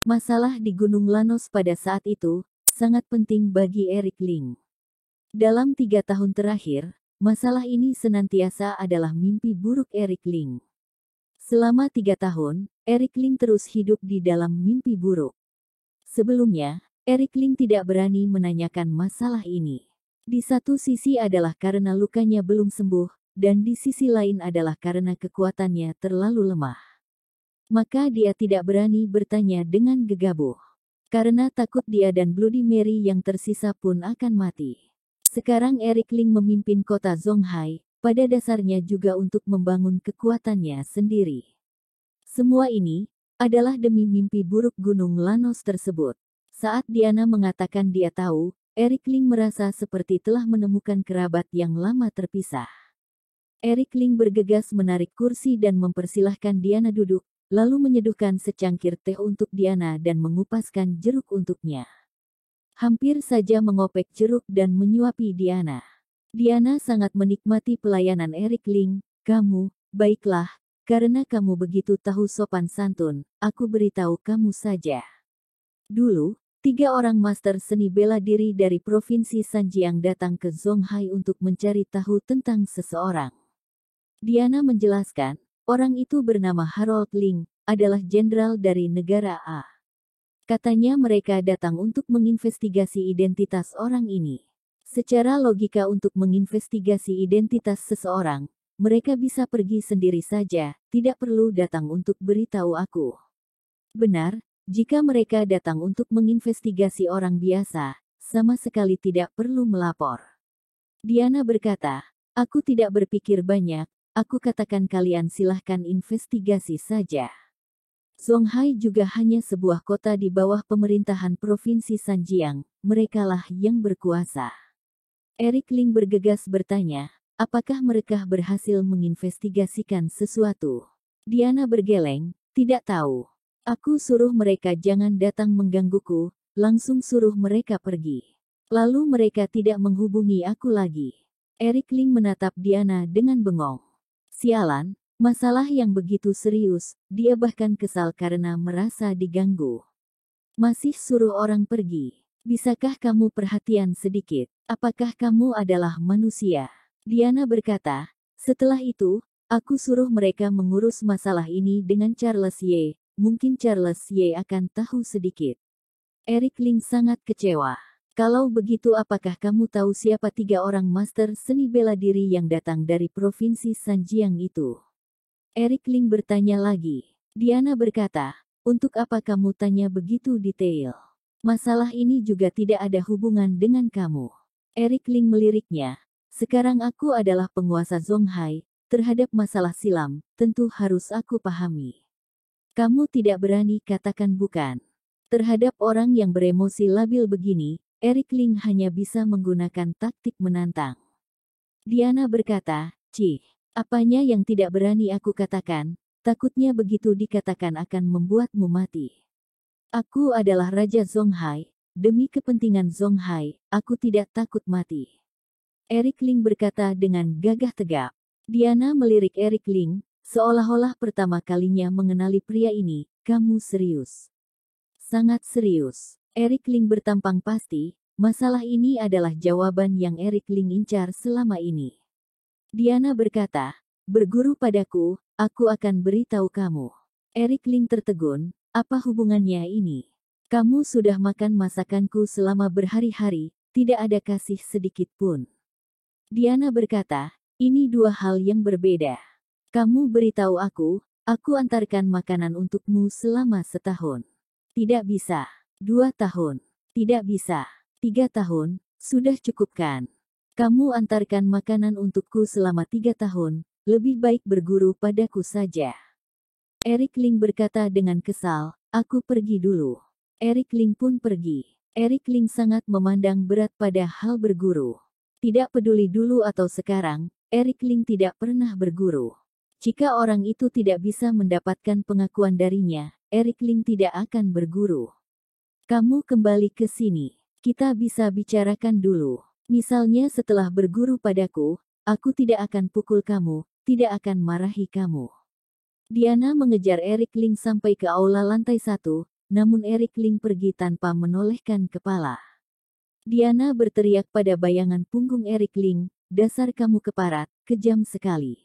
Masalah di Gunung Lanos pada saat itu sangat penting bagi Eric Ling. Dalam 3 tahun terakhir, masalah ini senantiasa adalah mimpi buruk Eric Ling. Selama 3 tahun, Eric Ling terus hidup di dalam mimpi buruk. Sebelumnya, Eric Ling tidak berani menanyakan masalah ini. Di satu sisi adalah karena lukanya belum sembuh, dan di sisi lain adalah karena kekuatannya terlalu lemah. Maka dia tidak berani bertanya dengan gegabah. Karena takut dia dan Bloody Mary yang tersisa pun akan mati. Sekarang Eric Ling memimpin kota Zonghai, pada dasarnya juga untuk membangun kekuatannya sendiri. Semua ini adalah demi mimpi buruk Gunung Lanos tersebut. Saat Diana mengatakan dia tahu, Eric Ling merasa seperti telah menemukan kerabat yang lama terpisah. Eric Ling bergegas menarik kursi dan mempersilahkan Diana duduk, lalu menyeduhkan secangkir teh untuk Diana dan mengupaskan jeruk untuknya. Hampir saja mengopek jeruk dan menyuapi Diana. Diana sangat menikmati pelayanan Eric Ling. Kamu, baiklah, karena kamu begitu tahu sopan santun, aku beritahu kamu saja. Dulu, 3 orang master seni bela diri dari Provinsi Sanjiang datang ke Zonghai untuk mencari tahu tentang seseorang. Diana menjelaskan, orang itu bernama Harold Ling, adalah jenderal dari negara A. Katanya mereka datang untuk menginvestigasi identitas orang ini. Secara logika untuk menginvestigasi identitas seseorang, mereka bisa pergi sendiri saja, tidak perlu datang untuk beritahu aku. Benar, jika mereka datang untuk menginvestigasi orang biasa, sama sekali tidak perlu melapor. Diana berkata, aku tidak berpikir banyak, aku katakan kalian silahkan investigasi saja. Zonghai juga hanya sebuah kota di bawah pemerintahan Provinsi Sanjiang, merekalah yang berkuasa. Eric Ling bergegas bertanya, apakah mereka berhasil menginvestigasikan sesuatu? Diana bergeleng, tidak tahu. Aku suruh mereka jangan datang menggangguku, langsung suruh mereka pergi. Lalu mereka tidak menghubungi aku lagi. Eric Ling menatap Diana dengan bengong. Sialan, masalah yang begitu serius, dia bahkan kesal karena merasa diganggu. Masih suruh orang pergi. Bisakah kamu perhatian sedikit? Apakah kamu adalah manusia? Diana berkata, setelah itu, aku suruh mereka mengurus masalah ini dengan Charles Ye. Mungkin Charles Ye akan tahu sedikit. Eric Ling sangat kecewa. Kalau begitu apakah kamu tahu siapa 3 orang master seni bela diri yang datang dari Provinsi Sanjiang itu? Eric Ling bertanya lagi. Diana berkata, untuk apa kamu tanya begitu detail? Masalah ini juga tidak ada hubungan dengan kamu. Eric Ling meliriknya. Sekarang aku adalah penguasa Zonghai, terhadap masalah silam, tentu harus aku pahami. Kamu tidak berani katakan bukan. Terhadap orang yang beremosi labil begini, Eric Ling hanya bisa menggunakan taktik menantang. Diana berkata, Cih, apanya yang tidak berani aku katakan, takutnya begitu dikatakan akan membuatmu mati. Aku adalah Raja Zonghai, demi kepentingan Zonghai, aku tidak takut mati. Eric Ling berkata dengan gagah tegap. Diana melirik Eric Ling, seolah-olah pertama kalinya mengenali pria ini, kamu serius. Sangat serius. Eric Ling bertampang pasti, masalah ini adalah jawaban yang Eric Ling incar selama ini. Diana berkata, berguru padaku, aku akan beritahu kamu. Eric Ling tertegun, apa hubungannya ini? Kamu sudah makan masakanku selama berhari-hari, tidak ada kasih sedikit pun. Diana berkata, ini 2 hal yang berbeda. Kamu beritahu aku antarkan makanan untukmu selama setahun. Tidak bisa. 2 tahun. Tidak bisa. 3 tahun, sudah cukup kan? Kamu antarkan makanan untukku selama 3 tahun, lebih baik berguru padaku saja. Eric Ling berkata dengan kesal, aku pergi dulu. Eric Ling pun pergi. Eric Ling sangat memandang berat pada hal berguru. Tidak peduli dulu atau sekarang, Eric Ling tidak pernah berguru. Jika orang itu tidak bisa mendapatkan pengakuan darinya, Eric Ling tidak akan berguru. Kamu kembali ke sini. Kita bisa bicarakan dulu. Misalnya setelah berguru padaku, aku tidak akan pukul kamu, tidak akan marahi kamu. Diana mengejar Eric Ling sampai ke aula lantai 1, namun Eric Ling pergi tanpa menolehkan kepala. Diana berteriak pada bayangan punggung Eric Ling, "Dasar kamu keparat, kejam sekali.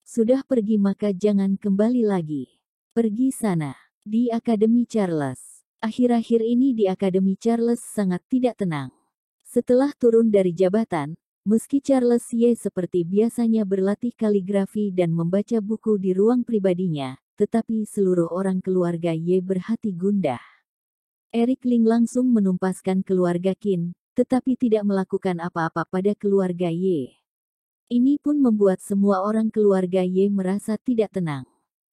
Sudah pergi maka jangan kembali lagi. Pergi sana." Di Akademi Charles. Akhir-akhir ini di Akademi Charles sangat tidak tenang. Setelah turun dari jabatan, meski Charles Ye seperti biasanya berlatih kaligrafi dan membaca buku di ruang pribadinya, tetapi seluruh orang keluarga Ye berhati gundah. Eric Ling langsung menumpaskan keluarga Qin, tetapi tidak melakukan apa-apa pada keluarga Ye. Ini pun membuat semua orang keluarga Ye merasa tidak tenang.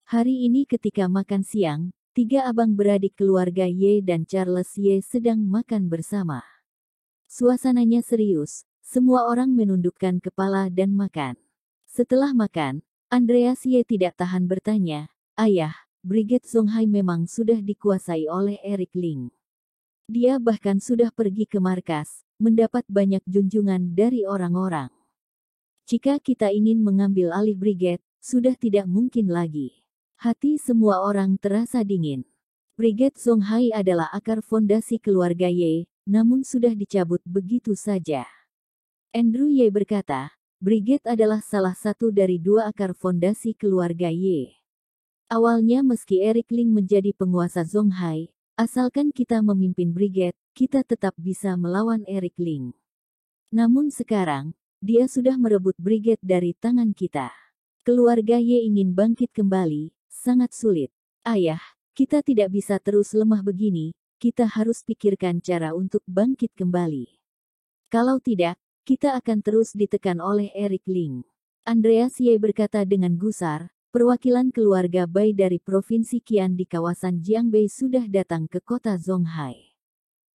Hari ini ketika makan siang, 3 abang beradik keluarga Ye dan Charles Ye sedang makan bersama. Suasananya serius, semua orang menundukkan kepala dan makan. Setelah makan, Andreas Ye tidak tahan bertanya, "Ayah, Brigade Zonghai memang sudah dikuasai oleh Eric Ling. Dia bahkan sudah pergi ke markas, mendapat banyak junjungan dari orang-orang. Jika kita ingin mengambil alih brigade, sudah tidak mungkin lagi." Hati semua orang terasa dingin. Brigade Zonghai adalah akar fondasi keluarga Ye, namun sudah dicabut begitu saja. Andrew Ye berkata, "Brigade adalah salah satu dari 2 akar fondasi keluarga Ye. Awalnya meski Eric Ling menjadi penguasa Zonghai, asalkan kita memimpin brigade, kita tetap bisa melawan Eric Ling. Namun sekarang, dia sudah merebut brigade dari tangan kita. Keluarga Ye ingin bangkit kembali, sangat sulit. Ayah, kita tidak bisa terus lemah begini, kita harus pikirkan cara untuk bangkit kembali. Kalau tidak, kita akan terus ditekan oleh Eric Ling." Andreas Ye berkata dengan gusar. Perwakilan keluarga Bai dari Provinsi Qian di kawasan Jiangbei sudah datang ke kota Zonghai.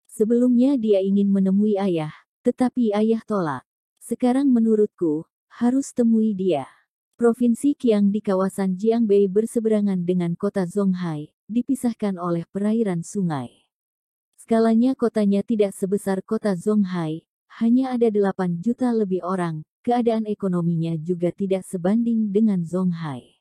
Sebelumnya dia ingin menemui ayah, tetapi ayah tolak. Sekarang menurutku, harus temui dia. Provinsi Qian di kawasan Jiangbei berseberangan dengan kota Zonghai, dipisahkan oleh perairan sungai. Skalanya kotanya tidak sebesar kota Zonghai, hanya ada 8 juta lebih orang, keadaan ekonominya juga tidak sebanding dengan Zonghai.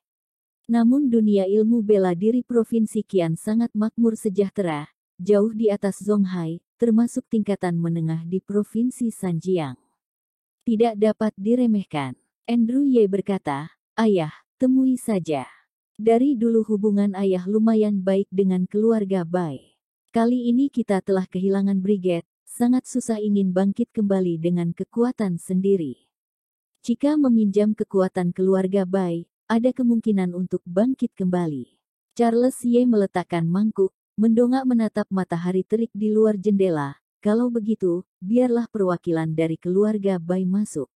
Namun dunia ilmu bela diri Provinsi Qian sangat makmur sejahtera, jauh di atas Zonghai, termasuk tingkatan menengah di Provinsi Sanjiang. Tidak dapat diremehkan. Andrew Ye berkata, "Ayah, temui saja. Dari dulu hubungan ayah lumayan baik dengan keluarga Bai. Kali ini kita telah kehilangan brigade, sangat susah ingin bangkit kembali dengan kekuatan sendiri. Jika meminjam kekuatan keluarga Bai, ada kemungkinan untuk bangkit kembali." Charles Ye meletakkan mangkuk, mendongak menatap matahari terik di luar jendela. "Kalau begitu, biarlah perwakilan dari keluarga Bai masuk."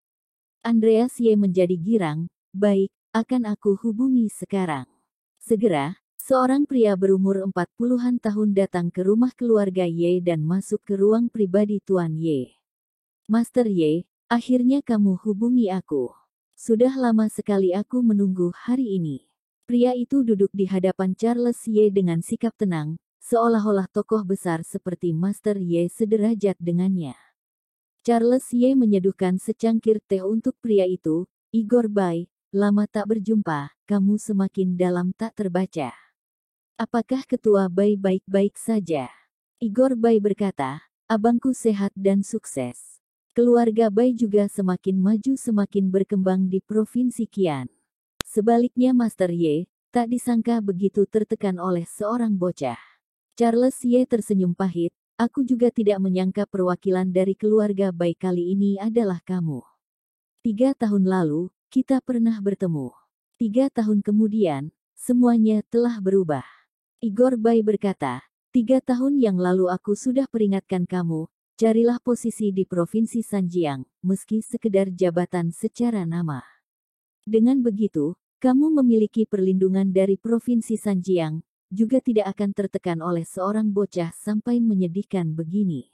Andreas Ye menjadi girang. "Baik, akan aku hubungi sekarang." Segera, seorang pria berumur 40-an tahun datang ke rumah keluarga Ye dan masuk ke ruang pribadi Tuan Ye. "Master Ye, akhirnya kamu hubungi aku. Sudah lama sekali aku menunggu hari ini." Pria itu duduk di hadapan Charles Ye dengan sikap tenang, seolah-olah tokoh besar seperti Master Ye sederajat dengannya. Charles Ye menyeduhkan secangkir teh untuk pria itu. "Igor Bai, lama tak berjumpa, kamu semakin dalam tak terbaca. Apakah ketua Bai baik-baik saja?" Igor Bai berkata, "Abangku sehat dan sukses. Keluarga Bai juga semakin maju semakin berkembang di Provinsi Qian." Sebaliknya Master Ye, tak disangka begitu tertekan oleh seorang bocah. Charles Ye tersenyum pahit, "Aku juga tidak menyangka perwakilan dari keluarga Bai kali ini adalah kamu. 3 tahun lalu, kita pernah bertemu. 3 tahun kemudian, semuanya telah berubah." Igor Bai berkata, "3 tahun yang lalu aku sudah peringatkan kamu, carilah posisi di Provinsi Sanjiang, meski sekedar jabatan secara nama. Dengan begitu, kamu memiliki perlindungan dari Provinsi Sanjiang, juga tidak akan tertekan oleh seorang bocah sampai menyedihkan begini."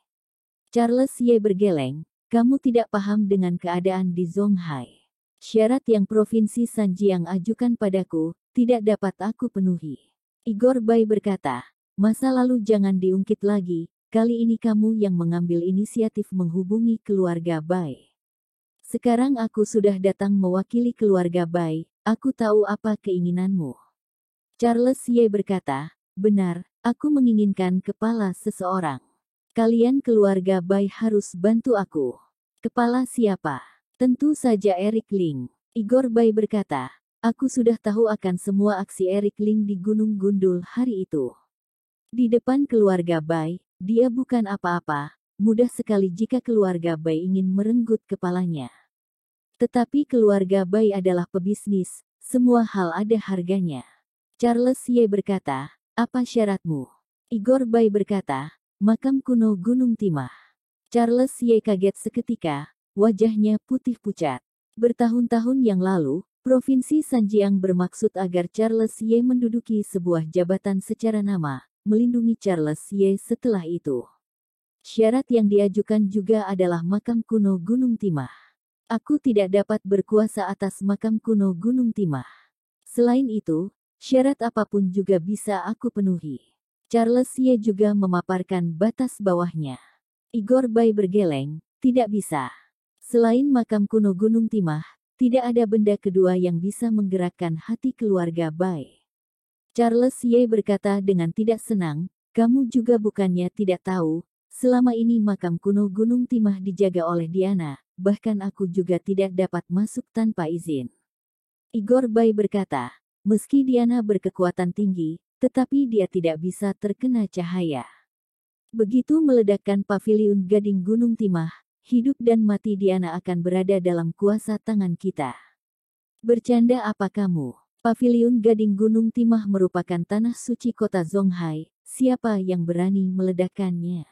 Charles Ye bergeleng, "Kamu tidak paham dengan keadaan di Zonghai. Syarat yang Provinsi Sanjiang ajukan padaku, tidak dapat aku penuhi." Igor Bai berkata, "Masa lalu jangan diungkit lagi, kali ini kamu yang mengambil inisiatif menghubungi keluarga Bai. Sekarang aku sudah datang mewakili keluarga Bai, aku tahu apa keinginanmu." Charles Ye berkata, Benar, aku menginginkan kepala seseorang. Kalian keluarga Bai harus bantu aku. Kepala siapa? Tentu saja Eric Ling. Igor Bai berkata, aku sudah tahu akan semua aksi Eric Ling di Gunung Gundul hari itu. Di depan keluarga Bai, dia bukan apa-apa, mudah sekali jika keluarga Bai ingin merenggut kepalanya. Tetapi keluarga Bai adalah pebisnis, semua hal ada harganya. Charles Ye berkata, apa syaratmu? Igor Bai berkata, makam kuno Gunung Timah. Charles Ye kaget seketika, wajahnya putih pucat. Bertahun-tahun yang lalu, Provinsi Sanjiang bermaksud agar Charles Ye menduduki sebuah jabatan secara nama, melindungi Charles Ye setelah itu. Syarat yang diajukan juga adalah makam kuno Gunung Timah. Aku tidak dapat berkuasa atas makam kuno Gunung Timah. Selain itu, syarat apapun juga bisa aku penuhi. Charles Ye juga memaparkan batas bawahnya. Igor Bai bergeleng, tidak bisa. Selain makam kuno Gunung Timah, tidak ada benda kedua yang bisa menggerakkan hati keluarga Bai. Charles Ye berkata dengan tidak senang, kamu juga bukannya tidak tahu, selama ini makam kuno Gunung Timah dijaga oleh Diana, bahkan aku juga tidak dapat masuk tanpa izin. Igor Bai berkata, meski Diana berkekuatan tinggi, tetapi dia tidak bisa terkena cahaya. Begitu meledakkan paviliun Gading Gunung Timah, hidup dan mati Diana akan berada dalam kuasa tangan kita. Bercanda apa kamu? Paviliun Gading Gunung Timah merupakan tanah suci kota Zonghai, siapa yang berani meledakkannya?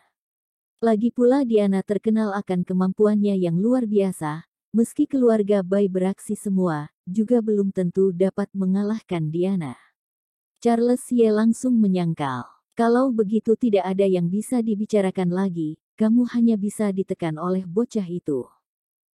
Lagi pula Diana terkenal akan kemampuannya yang luar biasa, meski keluarga Bai beraksi semua, juga belum tentu dapat mengalahkan Diana. Charles Ye langsung menyangkal, kalau begitu tidak ada yang bisa dibicarakan lagi, kamu hanya bisa ditekan oleh bocah itu.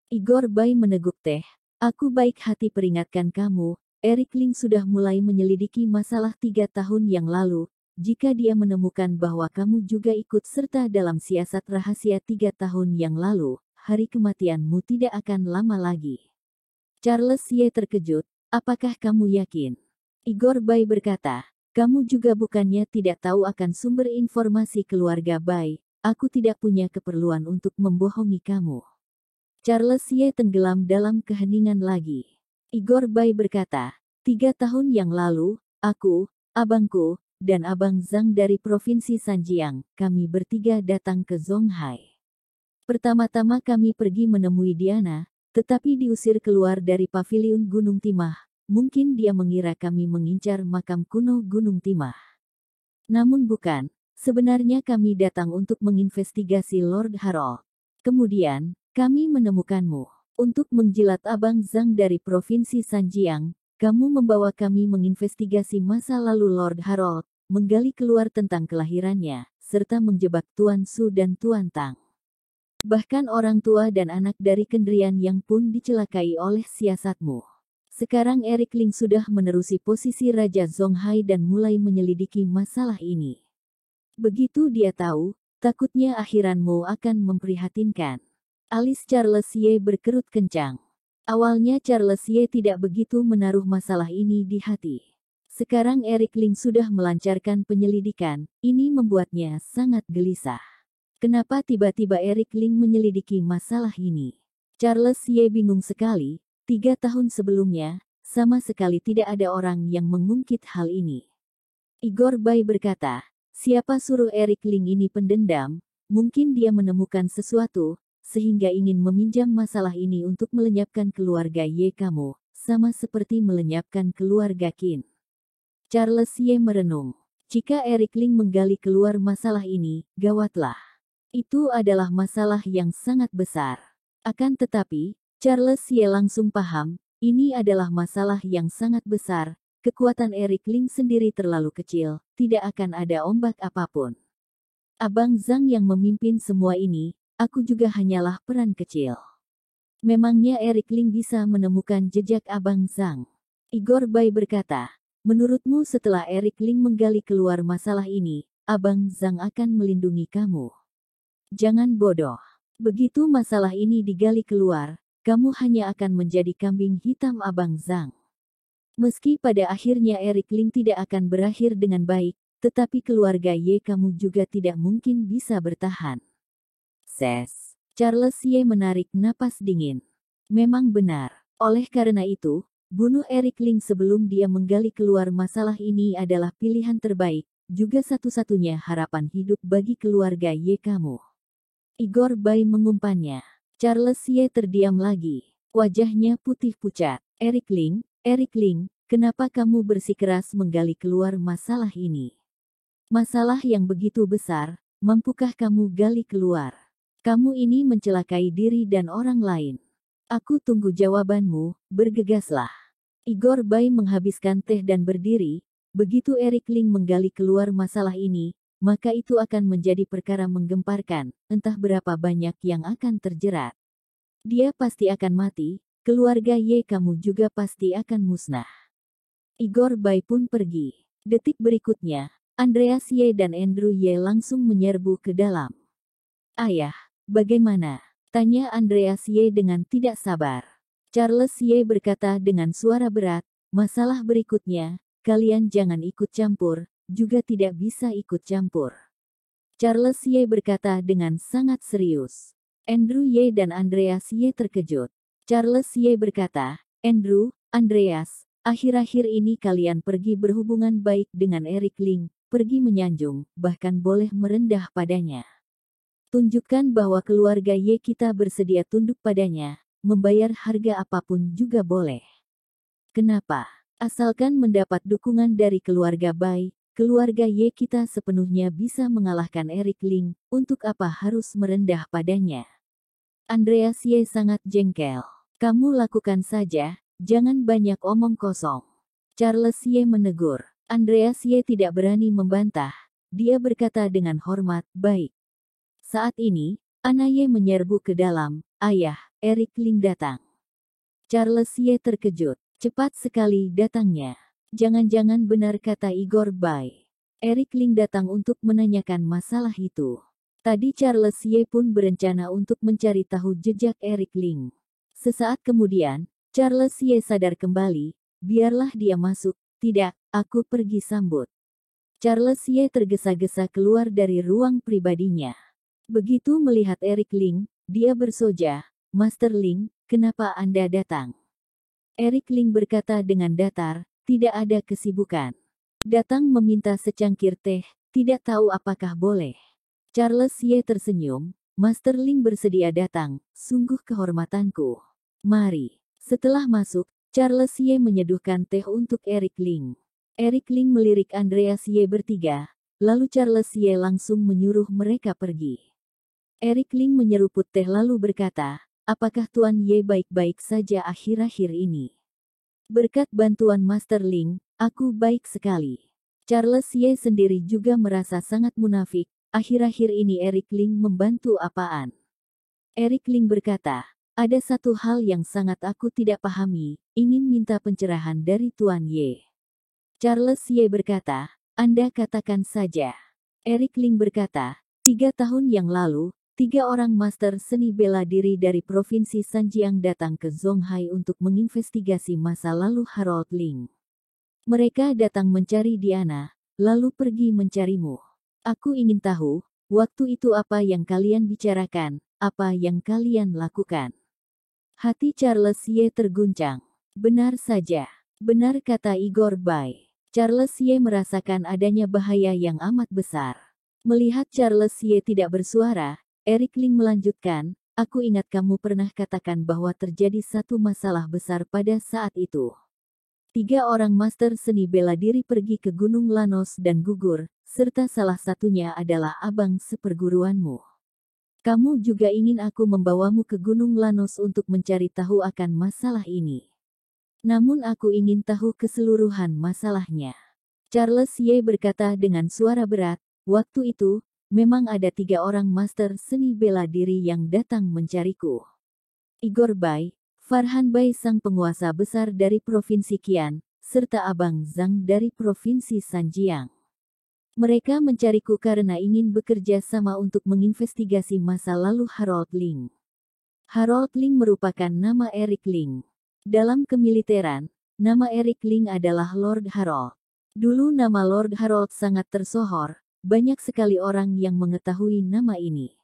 Igor Bai meneguk teh, aku baik hati peringatkan kamu, Eric Ling sudah mulai menyelidiki masalah 3 tahun yang lalu, jika dia menemukan bahwa kamu juga ikut serta dalam siasat rahasia 3 tahun yang lalu, hari kematianmu tidak akan lama lagi. Charles Ye terkejut, apakah kamu yakin? Igor Bai berkata, kamu juga bukannya tidak tahu akan sumber informasi keluarga Bai, aku tidak punya keperluan untuk membohongi kamu. Charles Ye tenggelam dalam keheningan lagi. Igor Bai berkata, 3 tahun yang lalu, aku, abangku, dan abang Zhang dari Provinsi Sanjiang, kami bertiga datang ke Zonghai. Pertama-tama kami pergi menemui Diana, tetapi diusir keluar dari paviliun Gunung Timah, mungkin dia mengira kami mengincar makam kuno Gunung Timah. Namun bukan, sebenarnya kami datang untuk menginvestigasi Lord Harold. Kemudian, kami menemukanmu. Untuk menjilat abang Zhang dari Provinsi Sanjiang, kamu membawa kami menginvestigasi masa lalu Lord Harold, menggali keluar tentang kelahirannya, serta menjebak Tuan Su dan Tuan Tang. Bahkan orang tua dan anak dari Kendrian yang pun dicelakai oleh siasatmu. Sekarang Eric Ling sudah menerusi posisi Raja Zonghai dan mulai menyelidiki masalah ini. Begitu dia tahu, takutnya akhiranmu akan memprihatinkan. Alis Charles Ye berkerut kencang. Awalnya Charles Ye tidak begitu menaruh masalah ini di hati. Sekarang Eric Ling sudah melancarkan penyelidikan, ini membuatnya sangat gelisah. Kenapa tiba-tiba Eric Ling menyelidiki masalah ini? Charles Ye bingung sekali, 3 tahun sebelumnya, sama sekali tidak ada orang yang mengungkit hal ini. Igor Bai berkata, siapa suruh Eric Ling ini pendendam, mungkin dia menemukan sesuatu, sehingga ingin meminjam masalah ini untuk melenyapkan keluarga Ye kamu, sama seperti melenyapkan keluarga Qin. Charles Ye merenung. Jika Eric Ling menggali keluar masalah ini, gawatlah. Itu adalah masalah yang sangat besar. Akan tetapi, Charles Ye langsung paham, ini adalah masalah yang sangat besar, kekuatan Eric Ling sendiri terlalu kecil, tidak akan ada ombak apapun. Abang Zhang yang memimpin semua ini, aku juga hanyalah peran kecil. Memangnya Eric Ling bisa menemukan jejak Abang Zhang? Igor Bai berkata, menurutmu setelah Eric Ling menggali keluar masalah ini, Abang Zhang akan melindungi kamu? Jangan bodoh. Begitu masalah ini digali keluar, kamu hanya akan menjadi kambing hitam Abang Zhang. Meski pada akhirnya Eric Ling tidak akan berakhir dengan baik, tetapi keluarga Ye kamu juga tidak mungkin bisa bertahan. Ses. Charles Ye menarik napas dingin. Memang benar. Oleh karena itu, bunuh Eric Ling sebelum dia menggali keluar masalah ini adalah pilihan terbaik, juga satu-satunya harapan hidup bagi keluarga Ye kamu. Igor Bai mengumpannya. Charles Ye terdiam lagi. Wajahnya putih pucat. Eric Ling, kenapa kamu bersikeras menggali keluar masalah ini? Masalah yang begitu besar, mampukah kamu gali keluar? Kamu ini mencelakai diri dan orang lain. Aku tunggu jawabanmu, bergegaslah. Igor Bai menghabiskan teh dan berdiri. Begitu Eric Ling menggali keluar masalah ini, maka itu akan menjadi perkara menggemparkan, entah berapa banyak yang akan terjerat. Dia pasti akan mati, keluarga Ye kamu juga pasti akan musnah. Igor Bai pun pergi. Detik berikutnya, Andreas Ye dan Andrew Ye langsung menyerbu ke dalam. Ayah, bagaimana? Tanya Andreas Ye dengan tidak sabar. Charles Ye berkata dengan suara berat, masalah berikutnya, kalian jangan ikut campur, juga tidak bisa ikut campur. Charles Ye berkata dengan sangat serius. Andrew Ye dan Andreas Ye terkejut. Charles Ye berkata, Andreas, akhir-akhir ini kalian pergi berhubungan baik dengan Eric Ling, pergi menyanjung, bahkan boleh merendah padanya. Tunjukkan bahwa keluarga Ye kita bersedia tunduk padanya, membayar harga apapun juga boleh. Kenapa? Asalkan mendapat dukungan dari keluarga Bai, keluarga Ye kita sepenuhnya bisa mengalahkan Eric Ling, untuk apa harus merendah padanya? Andreas Ye sangat jengkel. Kamu lakukan saja, jangan banyak omong kosong. Charles Ye menegur. Andreas Ye tidak berani membantah. Dia berkata dengan hormat, baik. Saat ini, Anaye menyerbu ke dalam. Ayah, Eric Ling datang. Charles Ye terkejut. Cepat sekali datangnya. Jangan-jangan benar kata Igor Bai. Eric Ling datang untuk menanyakan masalah itu. Tadi Charles Ye pun berencana untuk mencari tahu jejak Eric Ling. Sesaat kemudian, Charles Ye sadar kembali. Biarlah dia masuk. Tidak, aku pergi sambut. Charles Ye tergesa-gesa keluar dari ruang pribadinya. Begitu melihat Eric Ling, dia bersoja, Master Ling, kenapa Anda datang? Eric Ling berkata dengan datar, tidak ada kesibukan. Datang meminta secangkir teh, tidak tahu apakah boleh. Charles Ye tersenyum, Master Ling bersedia datang, sungguh kehormatanku. Mari. Setelah masuk, Charles Ye menyeduhkan teh untuk Eric Ling. Eric Ling melirik Andreas Ye bertiga, lalu Charles Ye langsung menyuruh mereka pergi. Eric Ling menyeruput teh lalu berkata, apakah Tuan Ye baik-baik saja akhir-akhir ini? Berkat bantuan Master Ling, aku baik sekali. Charles Ye sendiri juga merasa sangat munafik, akhir-akhir ini Eric Ling membantu apaan? Eric Ling berkata, ada satu hal yang sangat aku tidak pahami, ingin minta pencerahan dari Tuan Ye. Charles Ye berkata, Anda katakan saja. Eric Ling berkata, 3 tahun yang lalu, 3 orang master seni bela diri dari Provinsi Sanjiang datang ke Zonghai untuk menginvestigasi masa lalu Harold Ling. Mereka datang mencari Diana, lalu pergi mencarimu. Aku ingin tahu, waktu itu apa yang kalian bicarakan, apa yang kalian lakukan. Hati Charles Ye terguncang. Benar saja. Benar kata Igor Bai. Charles Ye merasakan adanya bahaya yang amat besar. Melihat Charles Ye tidak bersuara, Eric Ling melanjutkan, aku ingat kamu pernah katakan bahwa terjadi satu masalah besar pada saat itu. 3 orang master seni bela diri pergi ke Gunung Lanos dan gugur, serta salah satunya adalah abang seperguruanmu. Kamu juga ingin aku membawamu ke Gunung Lanos untuk mencari tahu akan masalah ini. Namun aku ingin tahu keseluruhan masalahnya. Charles Ye berkata dengan suara berat, waktu itu, memang ada 3 orang master seni bela diri yang datang mencariku. Igor Bai, Farhan Bai sang penguasa besar dari Provinsi Qian, serta Abang Zhang dari Provinsi Sanjiang. Mereka mencariku karena ingin bekerja sama untuk menginvestigasi masa lalu Harold Ling. Harold Ling merupakan nama Eric Ling. Dalam kemiliteran, nama Eric Ling adalah Lord Harold. Dulu nama Lord Harold sangat tersohor, banyak sekali orang yang mengetahui nama ini.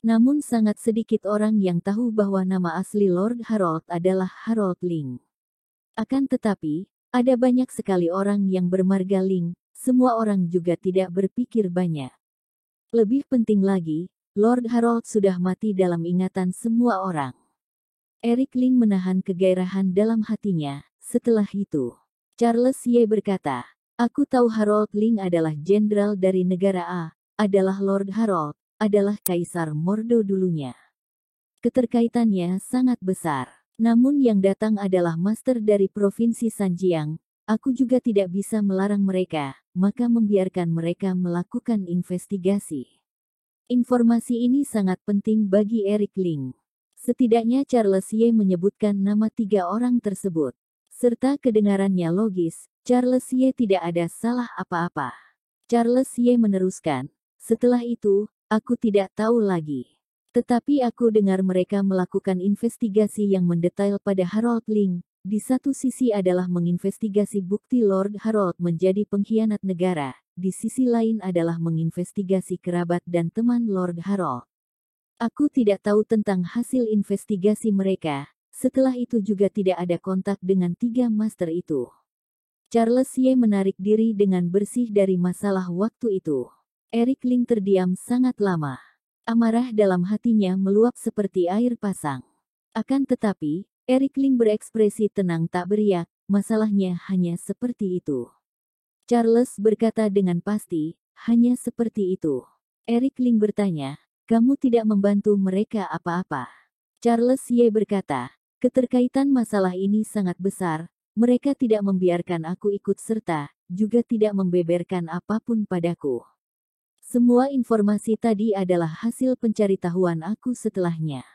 Namun sangat sedikit orang yang tahu bahwa nama asli Lord Harold adalah Harold Ling. Akan tetapi, ada banyak sekali orang yang bermarga Ling, semua orang juga tidak berpikir banyak. Lebih penting lagi, Lord Harold sudah mati dalam ingatan semua orang. Eric Ling menahan kegairahan dalam hatinya. Setelah itu, Charles Ye berkata, "Aku tahu Harold Ling adalah jenderal dari negara A, adalah Lord Harold, adalah Kaisar Mordo dulunya. Keterkaitannya sangat besar. Namun yang datang adalah master dari Provinsi Sanjiang. Aku juga tidak bisa melarang mereka, maka membiarkan mereka melakukan investigasi." Informasi ini sangat penting bagi Eric Ling. Setidaknya Charles Ye menyebutkan nama 3 orang tersebut. Serta kedengarannya logis, Charles Ye tidak ada salah apa-apa. Charles Ye meneruskan, "Setelah itu, aku tidak tahu lagi. Tetapi aku dengar mereka melakukan investigasi yang mendetail pada Harold Ling. Di satu sisi adalah menginvestigasi bukti Lord Harold menjadi pengkhianat negara, di sisi lain adalah menginvestigasi kerabat dan teman Lord Harold. Aku tidak tahu tentang hasil investigasi mereka. Setelah itu juga tidak ada kontak dengan 3 master itu." Charles Ye menarik diri dengan bersih dari masalah waktu itu. Eric Ling terdiam sangat lama. Amarah dalam hatinya meluap seperti air pasang. Akan tetapi, Eric Ling berekspresi tenang tak beriak, masalahnya hanya seperti itu. Charles berkata dengan pasti, "Hanya seperti itu." Eric Ling bertanya, "Kamu tidak membantu mereka apa-apa?" Charles Ye berkata, "Keterkaitan masalah ini sangat besar, mereka tidak membiarkan aku ikut serta, juga tidak membeberkan apapun padaku. Semua informasi tadi adalah hasil pencaritahuan aku setelahnya.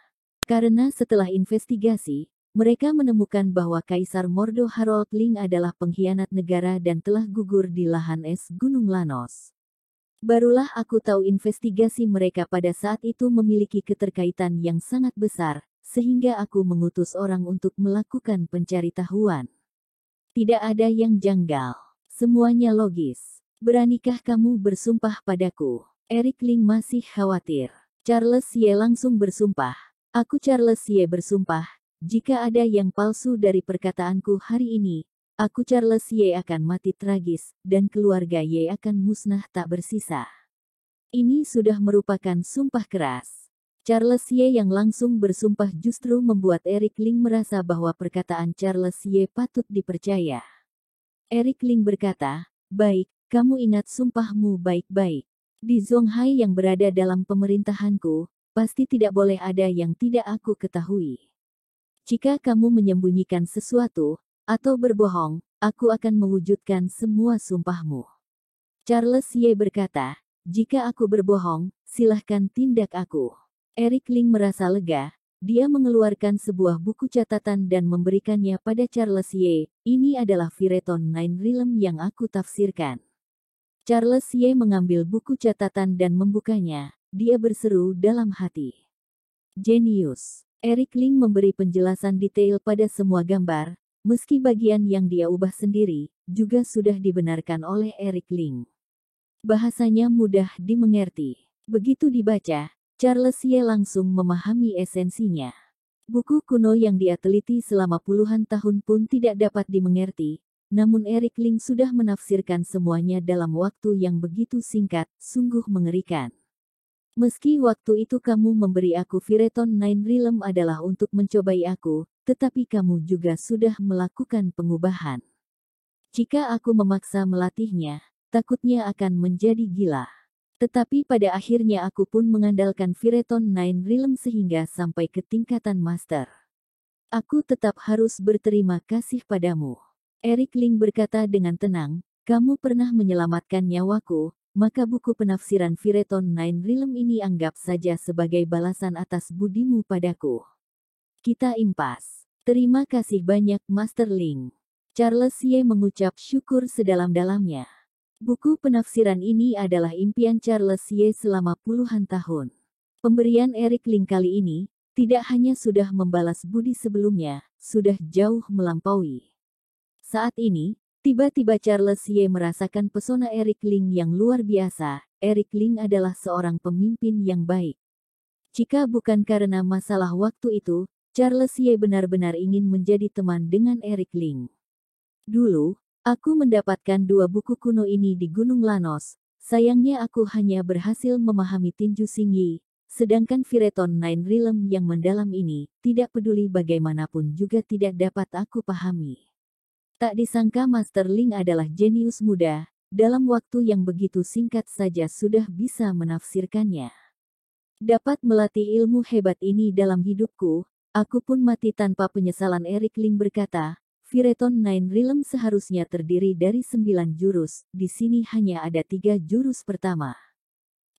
Karena setelah investigasi, mereka menemukan bahwa Kaisar Mordo Harold Ling adalah pengkhianat negara dan telah gugur di lahan es Gunung Lanos. Barulah aku tahu investigasi mereka pada saat itu memiliki keterkaitan yang sangat besar, sehingga aku mengutus orang untuk melakukan pencaritahuan. Tidak ada yang janggal. Semuanya logis. Beranikah kamu bersumpah padaku?" Eric Ling masih khawatir. Charles Ye langsung bersumpah. "Aku Charles Ye bersumpah, jika ada yang palsu dari perkataanku hari ini, aku Charles Ye akan mati tragis, dan keluarga Ye akan musnah tak bersisa." Ini sudah merupakan sumpah keras. Charles Ye yang langsung bersumpah justru membuat Eric Ling merasa bahwa perkataan Charles Ye patut dipercaya. Eric Ling berkata, "Baik, kamu ingat sumpahmu baik-baik. Di Zonghai yang berada dalam pemerintahanku, pasti tidak boleh ada yang tidak aku ketahui. Jika kamu menyembunyikan sesuatu, atau berbohong, aku akan mewujudkan semua sumpahmu." Charles Ye berkata, "Jika aku berbohong, silahkan tindak aku." Eric Ling merasa lega. Dia mengeluarkan sebuah buku catatan dan memberikannya pada Charles Ye. "Ini adalah Phaeton Nine Realm yang aku tafsirkan." Charles Ye mengambil buku catatan dan membukanya. Dia berseru dalam hati, "Jenius." Eric Ling memberi penjelasan detail pada semua gambar, meski bagian yang dia ubah sendiri, juga sudah dibenarkan oleh Eric Ling. Bahasanya mudah dimengerti. Begitu dibaca, Charles Ye langsung memahami esensinya. Buku kuno yang dia teliti selama puluhan tahun pun tidak dapat dimengerti, namun Eric Ling sudah menafsirkan semuanya dalam waktu yang begitu singkat, sungguh mengerikan. "Meski waktu itu kamu memberi aku Phaeton Nine Realm adalah untuk mencobai aku, tetapi kamu juga sudah melakukan pengubahan. Jika aku memaksa melatihnya, takutnya akan menjadi gila. Tetapi pada akhirnya aku pun mengandalkan Phaeton Nine Realm sehingga sampai ke tingkatan master. Aku tetap harus berterima kasih padamu." Eric Ling berkata dengan tenang, "Kamu pernah menyelamatkan nyawaku, maka buku penafsiran Phaeton Nine Realm ini anggap saja sebagai balasan atas budimu padaku." Kita impas. "Terima kasih banyak Master Ling." Charles Ye mengucap syukur sedalam-dalamnya. Buku penafsiran ini adalah impian Charles Ye selama puluhan tahun. Pemberian Eric Ling kali ini, tidak hanya sudah membalas budi sebelumnya, sudah jauh melampaui. Saat ini, Tiba-tiba Charles Ye merasakan pesona Eric Ling yang luar biasa. Eric Ling adalah seorang pemimpin yang baik. Jika bukan karena masalah waktu itu, Charles Ye benar-benar ingin menjadi teman dengan Eric Ling. Dulu, aku mendapatkan 2 buku kuno ini di Gunung Lanos. Sayangnya aku hanya berhasil memahami tinju Xingyi, sedangkan Phyreton Nine Realm yang mendalam ini, tidak peduli bagaimanapun juga tidak dapat aku pahami. Tak disangka Master Ling adalah jenius muda, dalam waktu yang begitu singkat saja sudah bisa menafsirkannya. Dapat melatih ilmu hebat ini dalam hidupku, aku pun mati tanpa penyesalan. Eric Ling berkata, Phyreton Nine Realm seharusnya terdiri dari 9 jurus, di sini hanya ada 3 jurus pertama.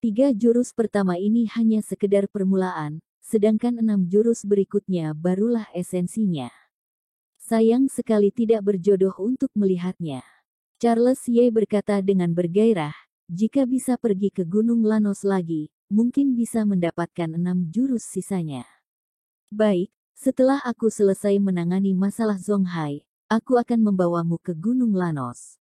3 jurus pertama ini hanya sekedar permulaan, sedangkan 6 jurus berikutnya barulah esensinya. Sayang sekali tidak berjodoh untuk melihatnya. Charles Ye berkata dengan bergairah, jika bisa pergi ke Gunung Lanos lagi, mungkin bisa mendapatkan 6 jurus sisanya. Baik, setelah aku selesai menangani masalah Zonghai, aku akan membawamu ke Gunung Lanos.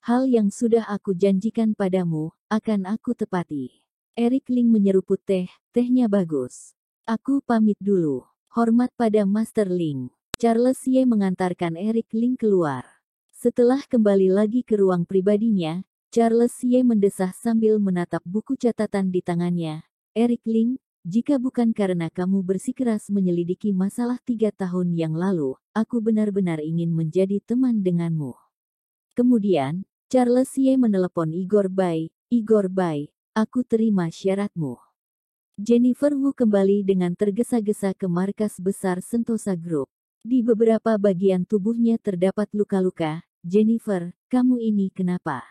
Hal yang sudah aku janjikan padamu, akan aku tepati. Eric Ling menyeruput teh, tehnya bagus. Aku pamit dulu. Hormat pada Master Ling. Charles Ye mengantarkan Eric Ling keluar. Setelah kembali lagi ke ruang pribadinya, Charles Ye mendesah sambil menatap buku catatan di tangannya. Eric Ling, jika bukan karena kamu bersikeras menyelidiki masalah 3 tahun yang lalu, aku benar-benar ingin menjadi teman denganmu. Kemudian, Charles Ye menelepon Igor Bai. Igor Bai, aku terima syaratmu. Jennifer Wu kembali dengan tergesa-gesa ke markas besar Sentosa Group. Di beberapa bagian tubuhnya terdapat luka-luka. Jennifer, kamu ini kenapa?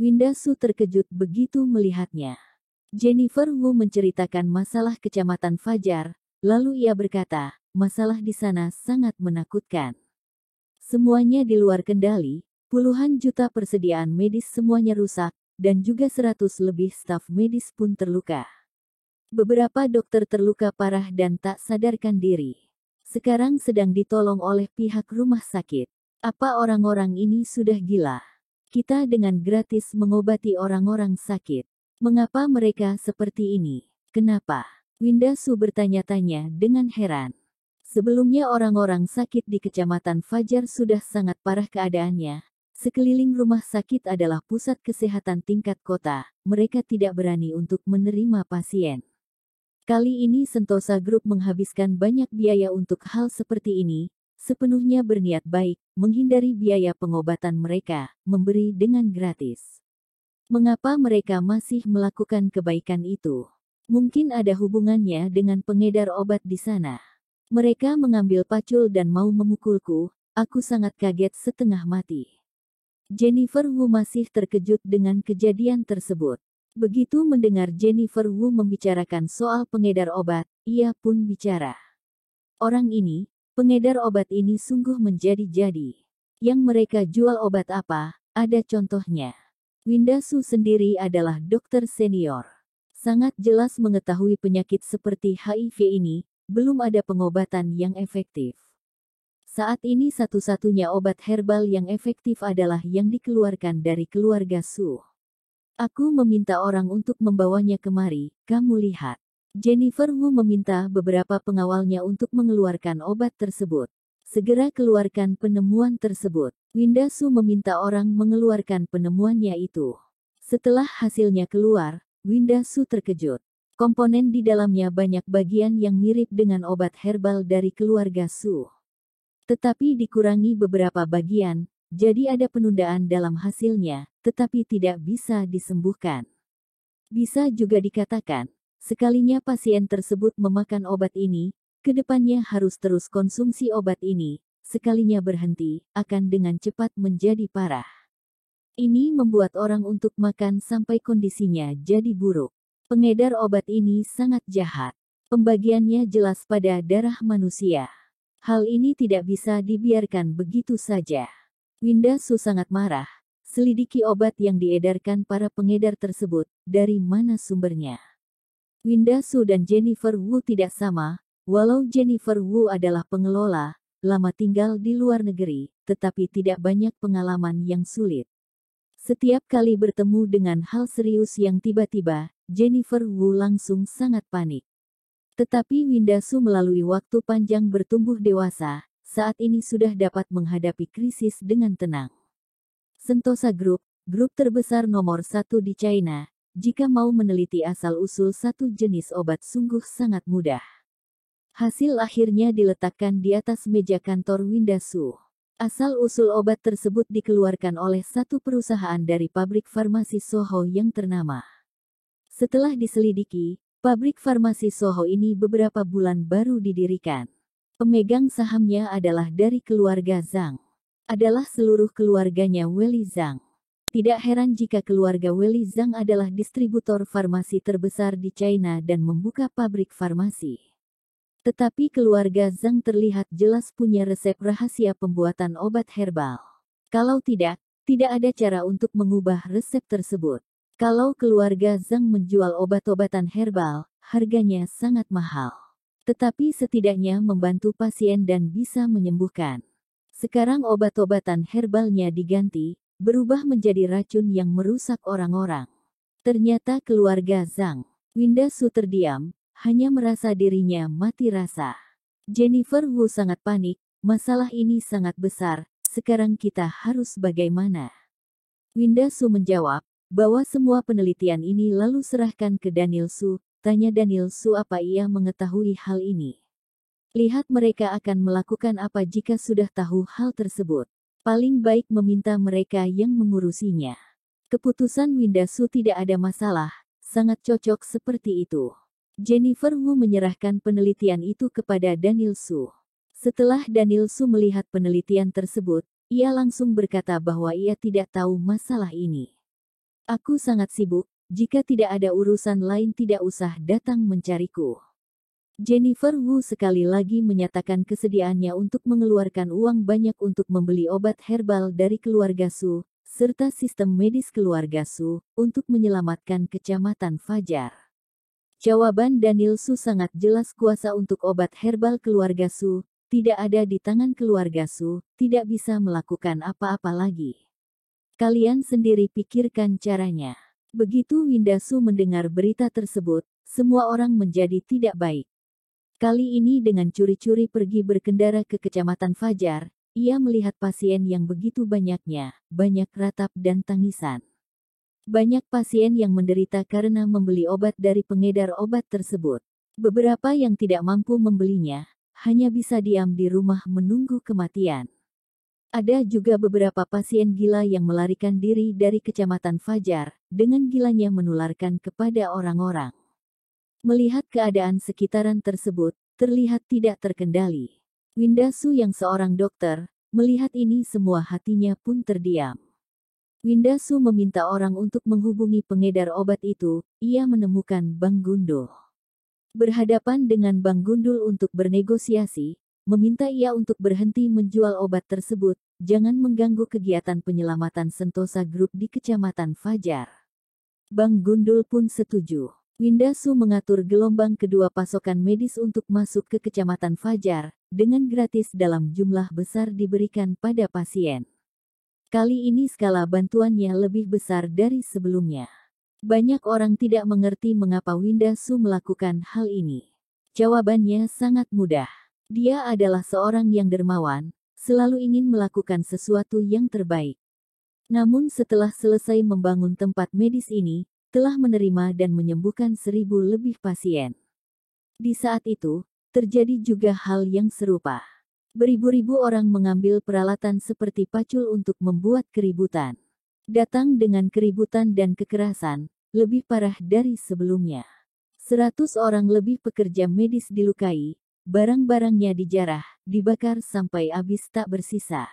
Winda Su terkejut begitu melihatnya. Jennifer Wu menceritakan masalah Kecamatan Fajar, lalu ia berkata, masalah di sana sangat menakutkan. Semuanya di luar kendali, puluhan juta persediaan medis semuanya rusak, dan juga 100 lebih staf medis pun terluka. Beberapa dokter terluka parah dan tak sadarkan diri. Sekarang sedang ditolong oleh pihak rumah sakit. Apa orang-orang ini sudah gila? Kita dengan gratis mengobati orang-orang sakit. Mengapa mereka seperti ini? Kenapa? Winda Su bertanya-tanya dengan heran. Sebelumnya orang-orang sakit di Kecamatan Fajar sudah sangat parah keadaannya. Sekeliling rumah sakit adalah pusat kesehatan tingkat kota. Mereka tidak berani untuk menerima pasien. Kali ini Sentosa Group menghabiskan banyak biaya untuk hal seperti ini, sepenuhnya berniat baik, menghindari biaya pengobatan mereka, memberi dengan gratis. Mengapa mereka masih melakukan kebaikan itu? Mungkin ada hubungannya dengan pengedar obat di sana. Mereka mengambil pacul dan mau memukulku, aku sangat kaget setengah mati. Jennifer Wu masih terkejut dengan kejadian tersebut. Begitu mendengar Jennifer Wu membicarakan soal pengedar obat, ia pun bicara. Orang ini, pengedar obat ini sungguh menjadi-jadi. Yang mereka jual obat apa, ada contohnya. Winda Su sendiri adalah dokter senior. Sangat jelas mengetahui penyakit seperti HIV ini, belum ada pengobatan yang efektif. Saat ini satu-satunya obat herbal yang efektif adalah yang dikeluarkan dari keluarga Su. Aku meminta orang untuk membawanya kemari, kamu lihat. Jennifer Wu meminta beberapa pengawalnya untuk mengeluarkan obat tersebut. Segera keluarkan penemuan tersebut. Winda Su meminta orang mengeluarkan penemuannya itu. Setelah hasilnya keluar, Winda Su terkejut. Komponen di dalamnya banyak bagian yang mirip dengan obat herbal dari keluarga Su. Tetapi dikurangi beberapa bagian, jadi ada penundaan dalam hasilnya, tetapi tidak bisa disembuhkan. Bisa juga dikatakan, sekalinya pasien tersebut memakan obat ini, kedepannya harus terus konsumsi obat ini, sekalinya berhenti, akan dengan cepat menjadi parah. Ini membuat orang untuk makan sampai kondisinya jadi buruk. Pengedar obat ini sangat jahat. Pembagiannya jelas pada darah manusia. Hal ini tidak bisa dibiarkan begitu saja. Winda Su sangat marah. Selidiki obat yang diedarkan para pengedar tersebut, dari mana sumbernya. Winda Su dan Jennifer Wu tidak sama, walau Jennifer Wu adalah pengelola, lama tinggal di luar negeri, tetapi tidak banyak pengalaman yang sulit. Setiap kali bertemu dengan hal serius yang tiba-tiba, Jennifer Wu langsung sangat panik. Tetapi Winda Su melalui waktu panjang bertumbuh dewasa, saat ini sudah dapat menghadapi krisis dengan tenang. Sentosa Group, grup terbesar nomor 1 di China, jika mau meneliti asal-usul satu jenis obat sungguh sangat mudah. Hasil akhirnya diletakkan di atas meja kantor Winda Su. Asal-usul obat tersebut dikeluarkan oleh satu perusahaan dari pabrik farmasi Soho yang ternama. Setelah diselidiki, pabrik farmasi Soho ini beberapa bulan baru didirikan. Pemegang sahamnya adalah dari keluarga Zhang. Adalah seluruh keluarganya Weli Zhang. Tidak heran jika keluarga Weli Zhang adalah distributor farmasi terbesar di China dan membuka pabrik farmasi. Tetapi keluarga Zhang terlihat jelas punya resep rahasia pembuatan obat herbal. Kalau tidak ada cara untuk mengubah resep tersebut. Kalau keluarga Zhang menjual obat-obatan herbal, harganya sangat mahal. Tetapi setidaknya membantu pasien dan bisa menyembuhkan. Sekarang obat-obatan herbalnya diganti, berubah menjadi racun yang merusak orang-orang. Ternyata keluarga Zhang. Winda Su terdiam, hanya merasa dirinya mati rasa. Jennifer Wu sangat panik, masalah ini sangat besar, sekarang kita harus bagaimana? Winda Su menjawab, bahwa semua penelitian ini lalu serahkan ke Daniel Su, tanya Daniel Su apa ia mengetahui hal ini. Lihat mereka akan melakukan apa jika sudah tahu hal tersebut. Paling baik meminta mereka yang mengurusinya. Keputusan Winda Su tidak ada masalah, sangat cocok seperti itu. Jennifer Wu menyerahkan penelitian itu kepada Daniel Su. Setelah Daniel Su melihat penelitian tersebut, ia langsung berkata bahwa ia tidak tahu masalah ini. Aku sangat sibuk, jika tidak ada urusan lain tidak usah datang mencariku. Jennifer Wu sekali lagi menyatakan kesediaannya untuk mengeluarkan uang banyak untuk membeli obat herbal dari keluarga Su, serta sistem medis keluarga Su, untuk menyelamatkan Kecamatan Fajar. Jawaban Daniel Su sangat jelas, kuasa untuk obat herbal keluarga Su, tidak ada di tangan keluarga Su, tidak bisa melakukan apa-apa lagi. Kalian sendiri pikirkan caranya. Begitu Winda Su mendengar berita tersebut, semua orang menjadi tidak baik. Kali ini dengan curi-curi pergi berkendara ke Kecamatan Fajar, ia melihat pasien yang begitu banyaknya, banyak ratap dan tangisan. Banyak pasien yang menderita karena membeli obat dari pengedar obat tersebut. Beberapa yang tidak mampu membelinya, hanya bisa diam di rumah menunggu kematian. Ada juga beberapa pasien gila yang melarikan diri dari Kecamatan Fajar, dengan gilanya menularkan kepada orang-orang. Melihat keadaan sekitaran tersebut, terlihat tidak terkendali. Winda Su yang seorang dokter, melihat ini semua hatinya pun terdiam. Winda Su meminta orang untuk menghubungi pengedar obat itu, ia menemukan Bang Gundul. Berhadapan dengan Bang Gundul untuk bernegosiasi, meminta ia untuk berhenti menjual obat tersebut, jangan mengganggu kegiatan penyelamatan Sentosa Group di Kecamatan Fajar. Bang Gundul pun setuju. Winda Su mengatur gelombang kedua pasokan medis untuk masuk ke Kecamatan Fajar, dengan gratis dalam jumlah besar diberikan pada pasien. Kali ini skala bantuannya lebih besar dari sebelumnya. Banyak orang tidak mengerti mengapa Winda Su melakukan hal ini. Jawabannya sangat mudah. Dia adalah seorang yang dermawan, selalu ingin melakukan sesuatu yang terbaik. Namun setelah selesai membangun tempat medis ini, telah menerima dan menyembuhkan 1000 lebih pasien. Di saat itu, terjadi juga hal yang serupa. Beribu-ribu orang mengambil peralatan seperti pacul untuk membuat keributan. Datang dengan keributan dan kekerasan, lebih parah dari sebelumnya. 100 orang lebih pekerja medis dilukai, barang-barangnya dijarah, dibakar sampai habis tak bersisa.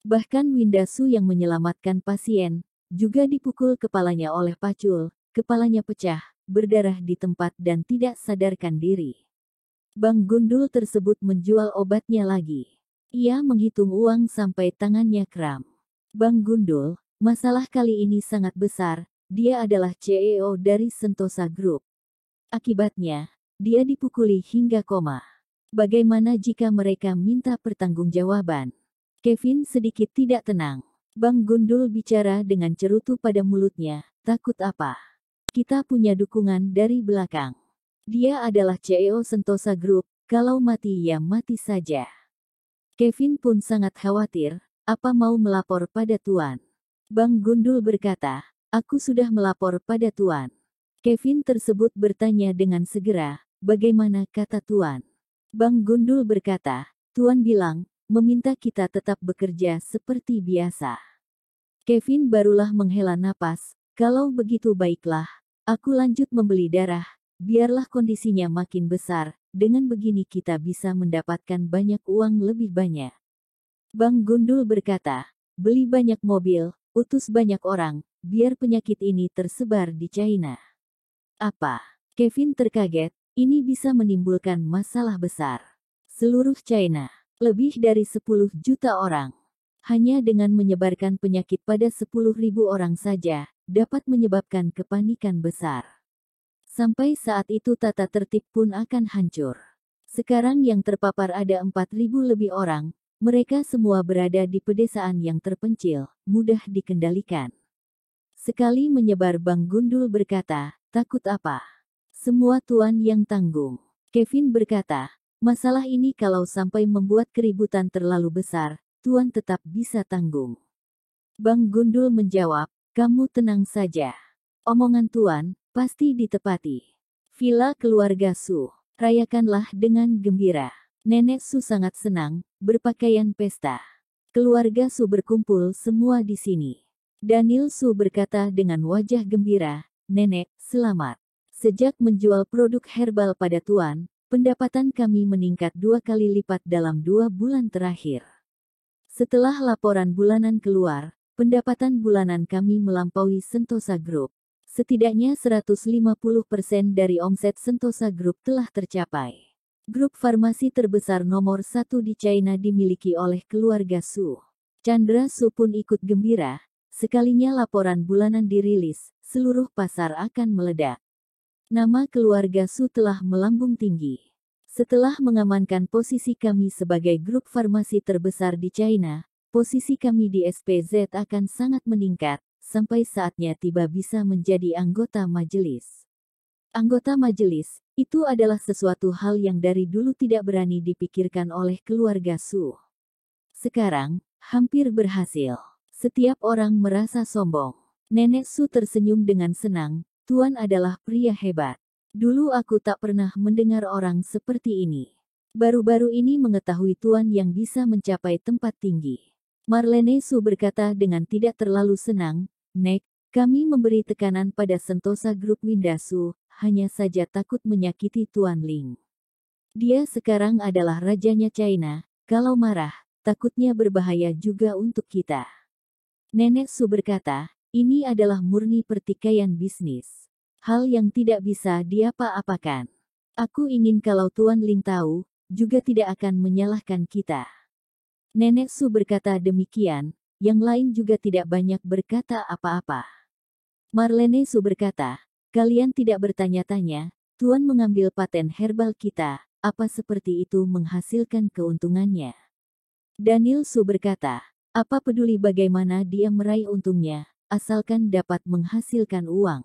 Bahkan Winda Su yang menyelamatkan pasien, juga dipukul kepalanya oleh pacul, kepalanya pecah, berdarah di tempat dan tidak sadarkan diri. Bang Gundul tersebut menjual obatnya lagi. Ia menghitung uang sampai tangannya kram. Bang Gundul, masalah kali ini sangat besar, dia adalah CEO dari Sentosa Group. Akibatnya, dia dipukuli hingga koma. Bagaimana jika mereka minta pertanggungjawaban? Kevin sedikit tidak tenang. Bang Gundul bicara dengan cerutu pada mulutnya. Takut apa? Kita punya dukungan dari belakang. Dia adalah CEO Sentosa Group, kalau mati ya mati saja. Kevin pun sangat khawatir, apa mau melapor pada Tuan? Bang Gundul berkata, aku sudah melapor pada Tuan. Kevin tersebut bertanya dengan segera, bagaimana kata Tuan? Bang Gundul berkata, Tuan bilang, meminta kita tetap bekerja seperti biasa. Kevin barulah menghela napas, kalau begitu baiklah, aku lanjut membeli darah, biarlah kondisinya makin besar, dengan begini kita bisa mendapatkan banyak uang lebih banyak. Bang Gundul berkata, beli banyak mobil, utus banyak orang, biar penyakit ini tersebar di China. Apa? Kevin terkaget, ini bisa menimbulkan masalah besar. Seluruh China, lebih dari 10 juta orang. Hanya dengan menyebarkan penyakit pada 10.000 orang saja, dapat menyebabkan kepanikan besar. Sampai saat itu tata tertib pun akan hancur. Sekarang yang terpapar ada 4.000 lebih orang, mereka semua berada di pedesaan yang terpencil, mudah dikendalikan. Sekali menyebar Bang Gundul berkata, takut apa? Semua Tuan yang tanggung. Kevin berkata, masalah ini kalau sampai membuat keributan terlalu besar, Tuan tetap bisa tanggung. Bang Gundul menjawab, kamu tenang saja. Omongan Tuan, pasti ditepati. Villa keluarga Su, rayakanlah dengan gembira. Nenek Su sangat senang, berpakaian pesta. Keluarga Su berkumpul semua di sini. Daniel Su berkata dengan wajah gembira, Nenek, selamat. Sejak menjual produk herbal pada Tuan, pendapatan kami meningkat 2 kali lipat dalam 2 bulan terakhir. Setelah laporan bulanan keluar, pendapatan bulanan kami melampaui Sentosa Group. Setidaknya 150% dari omset Sentosa Group telah tercapai. Grup farmasi terbesar nomor 1 di China dimiliki oleh keluarga Su. Chandra Su pun ikut gembira, sekalinya laporan bulanan dirilis, seluruh pasar akan meledak. Nama keluarga Su telah melambung tinggi. Setelah mengamankan posisi kami sebagai grup farmasi terbesar di China, posisi kami di SPZ akan sangat meningkat, sampai saatnya tiba bisa menjadi anggota majelis. Anggota majelis, itu adalah sesuatu hal yang dari dulu tidak berani dipikirkan oleh keluarga Su. Sekarang, hampir berhasil. Setiap orang merasa sombong. Nenek Su tersenyum dengan senang, Tuan adalah pria hebat. Dulu aku tak pernah mendengar orang seperti ini. Baru-baru ini mengetahui Tuan yang bisa mencapai tempat tinggi. Marlene Su berkata dengan tidak terlalu senang, Nek, kami memberi tekanan pada Sentosa Group Winda Su, hanya saja takut menyakiti Tuan Ling. Dia sekarang adalah rajanya China, kalau marah, takutnya berbahaya juga untuk kita. Nenek Su berkata, ini adalah murni pertikaian bisnis. Hal yang tidak bisa diapa-apakan. Aku ingin kalau Tuan Ling tahu, juga tidak akan menyalahkan kita. Nenek Su berkata demikian, yang lain juga tidak banyak berkata apa-apa. Marlene Su berkata, kalian tidak bertanya-tanya, Tuan mengambil paten herbal kita, apa seperti itu menghasilkan keuntungannya? Daniel Su berkata, apa peduli bagaimana dia meraih untungnya, asalkan dapat menghasilkan uang.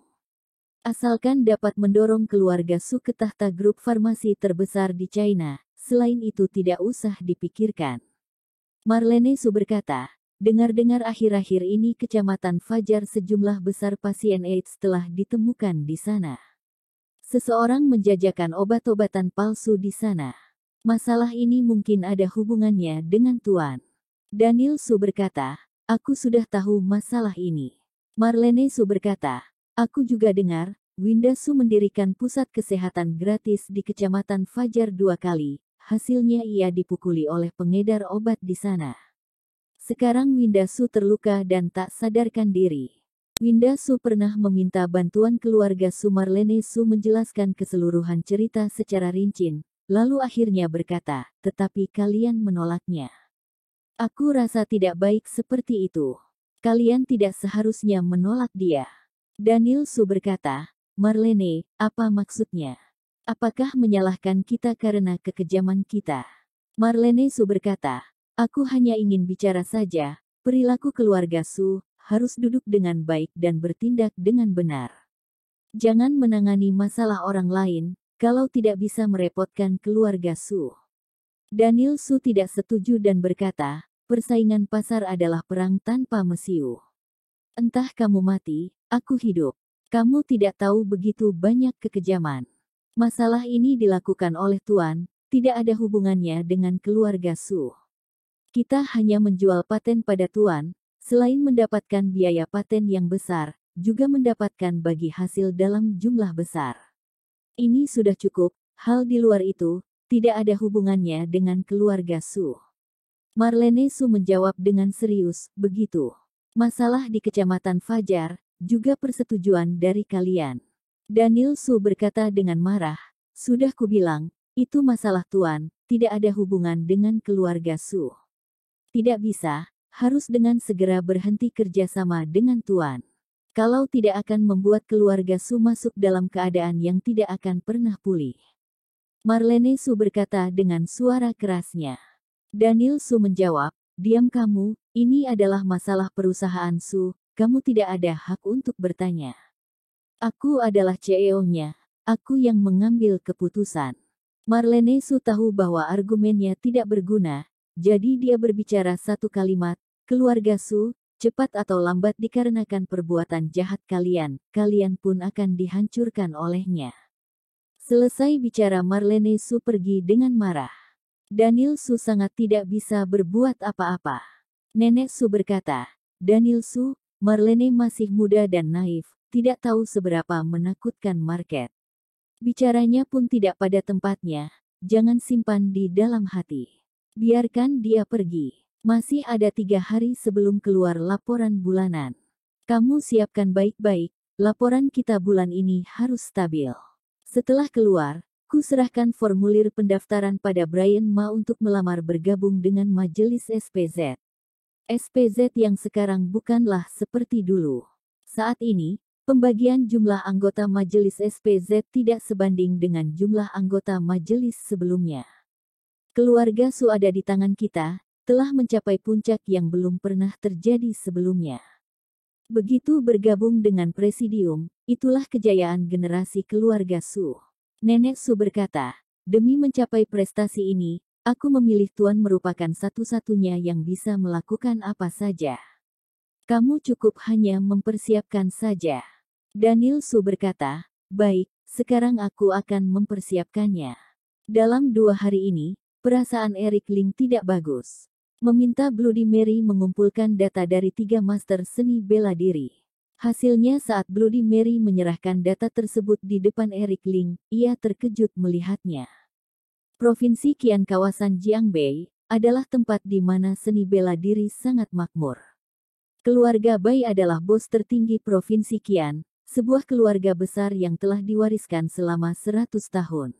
Asalkan dapat mendorong keluarga Su ke tahta grup farmasi terbesar di China, selain itu tidak usah dipikirkan. Marlene Su berkata, dengar-dengar akhir-akhir ini Kecamatan Fajar sejumlah besar pasien AIDS telah ditemukan di sana. Seseorang menjajakan obat-obatan palsu di sana. Masalah ini mungkin ada hubungannya dengan Tuan. Daniel Su berkata, aku sudah tahu masalah ini. Marlene Su berkata, aku juga dengar, Winda Su mendirikan pusat kesehatan gratis di Kecamatan Fajar 2 kali, hasilnya ia dipukuli oleh pengedar obat di sana. Sekarang Winda Su terluka dan tak sadarkan diri. Winda Su pernah meminta bantuan keluarga Su. Marlene Su menjelaskan keseluruhan cerita secara rinci, lalu akhirnya berkata, tetapi kalian menolaknya. Aku rasa tidak baik seperti itu. Kalian tidak seharusnya menolak dia. Daniel Su berkata, Marlene, apa maksudnya? Apakah menyalahkan kita karena kekejaman kita? Marlene Su berkata, aku hanya ingin bicara saja, perilaku keluarga Su harus duduk dengan baik dan bertindak dengan benar. Jangan menangani masalah orang lain, kalau tidak bisa merepotkan keluarga Su. Daniel Su tidak setuju dan berkata, persaingan pasar adalah perang tanpa mesiu. Entah kamu mati, aku hidup. Kamu tidak tahu begitu banyak kekejaman. Masalah ini dilakukan oleh Tuan, tidak ada hubungannya dengan keluarga Su. Kita hanya menjual paten pada Tuan, selain mendapatkan biaya paten yang besar, juga mendapatkan bagi hasil dalam jumlah besar. Ini sudah cukup, hal di luar itu, tidak ada hubungannya dengan keluarga Su. Marlene Su menjawab dengan serius, begitu. Masalah di Kecamatan Fajar, juga persetujuan dari kalian. Daniel Su berkata dengan marah, sudah kubilang, itu masalah Tuan, tidak ada hubungan dengan keluarga Su. Tidak bisa, harus dengan segera berhenti kerjasama dengan Tuan. Kalau tidak akan membuat keluarga Su masuk dalam keadaan yang tidak akan pernah pulih. Marlene Su berkata dengan suara kerasnya. Daniel Su menjawab, diam kamu, ini adalah masalah perusahaan Su, kamu tidak ada hak untuk bertanya. Aku adalah CEO-nya, aku yang mengambil keputusan. Marlene Su tahu bahwa argumennya tidak berguna, jadi dia berbicara satu kalimat, keluarga Su, cepat atau lambat dikarenakan perbuatan jahat kalian, kalian pun akan dihancurkan olehnya. Selesai bicara Marlene Su pergi dengan marah. Daniel Su sangat tidak bisa berbuat apa-apa. Nenek Su berkata, Daniel Su, Marlene masih muda dan naif, tidak tahu seberapa menakutkan market. Bicaranya pun tidak pada tempatnya, jangan simpan di dalam hati. Biarkan dia pergi. Masih ada 3 hari sebelum keluar laporan bulanan. Kamu siapkan baik-baik, laporan kita bulan ini harus stabil. Setelah keluar, ku serahkan formulir pendaftaran pada Brian Ma untuk melamar bergabung dengan majelis SPZ. SPZ yang sekarang bukanlah seperti dulu. Saat ini, pembagian jumlah anggota majelis SPZ tidak sebanding dengan jumlah anggota majelis sebelumnya. Keluarga Su ada di tangan kita, telah mencapai puncak yang belum pernah terjadi sebelumnya. Begitu bergabung dengan presidium, itulah kejayaan generasi keluarga Su. Nenek Su berkata, demi mencapai prestasi ini, aku memilih Tuan merupakan satu-satunya yang bisa melakukan apa saja. Kamu cukup hanya mempersiapkan saja. Daniel Su berkata, baik, sekarang aku akan mempersiapkannya. Dalam 2 hari ini, perasaan Eric Ling tidak bagus. Meminta Bloody Mary mengumpulkan data dari 3 master seni bela diri. Hasilnya saat Bloody Mary menyerahkan data tersebut di depan Eric Ling, ia terkejut melihatnya. Provinsi Qian kawasan Jiangbei adalah tempat di mana seni bela diri sangat makmur. Keluarga Bai adalah bos tertinggi Provinsi Qian, sebuah keluarga besar yang telah diwariskan selama 100 tahun.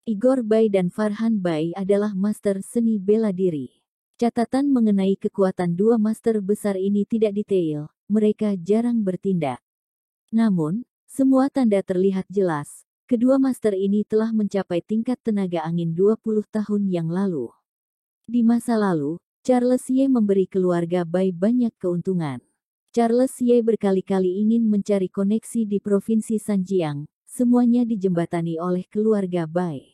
Igor Bai dan Farhan Bai adalah master seni bela diri. Catatan mengenai kekuatan 2 master besar ini tidak detail, mereka jarang bertindak. Namun, semua tanda terlihat jelas, kedua master ini telah mencapai tingkat tenaga angin 20 tahun yang lalu. Di masa lalu, Charles Ye memberi keluarga Bai banyak keuntungan. Charles Ye berkali-kali ingin mencari koneksi di Provinsi Sanjiang, semuanya dijembatani oleh keluarga Bai.